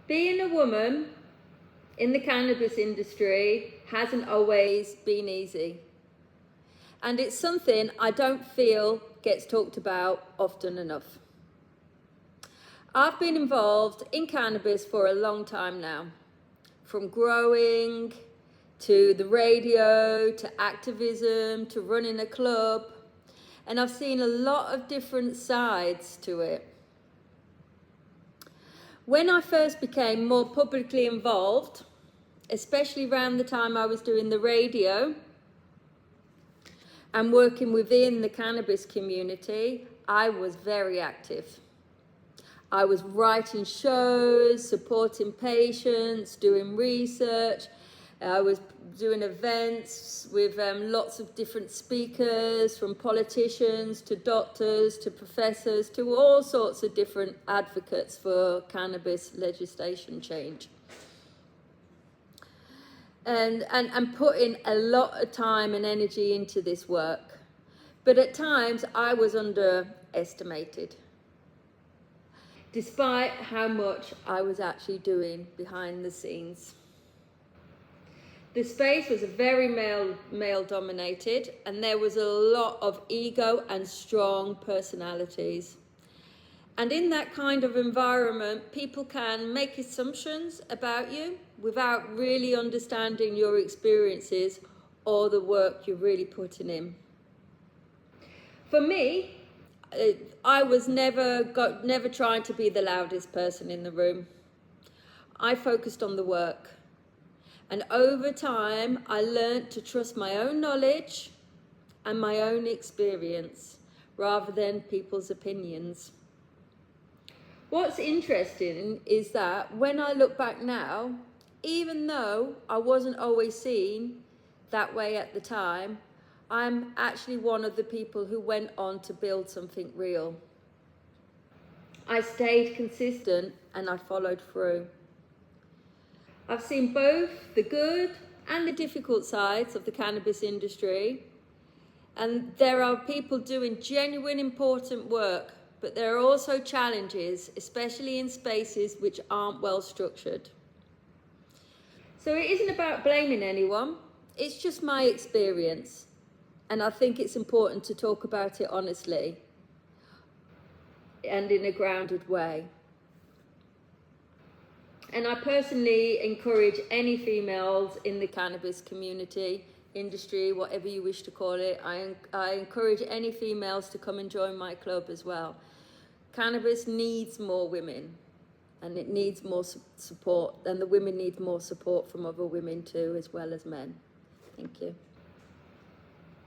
Being a woman in the cannabis industry hasn't always been easy. And it's something I don't feel gets talked about often enough. I've been involved in cannabis for a long time now, from growing to the radio, to activism, to running a club, and I've seen a lot of different sides to it. When I first became more publicly involved, especially around the time I was doing the radio and working within the cannabis community, I was very active. I was writing shows, supporting patients, doing research. I was doing events with lots of different speakers, from politicians to doctors to professors to all sorts of different advocates for cannabis legislation change. And putting a lot of time and energy into this work. But at times I was underestimated, despite how much I was actually doing behind the scenes. The space was very male dominated, and there was a lot of ego and strong personalities. And in that kind of environment, people can make assumptions about you without really understanding your experiences or the work you're really putting in. For me, I was never trying to be the loudest person in the room. I focused on the work. And over time, I learned to trust my own knowledge and my own experience rather than people's opinions. What's interesting is that when I look back now, even though I wasn't always seen that way at the time, I'm actually one of the people who went on to build something real. I stayed consistent and I followed through. I've seen both the good and the difficult sides of the cannabis industry, and there are people doing genuine important work, but there are also challenges, especially in spaces which aren't well structured. So it isn't about blaming anyone, it's just my experience, and I think it's important to talk about it honestly and in a grounded way. And I personally encourage any females in the cannabis community, industry, whatever you wish to call it, I encourage any females to come and join my club as well. Cannabis needs more women, and it needs more support, and the women need more support from other women too, as well as men. Thank you.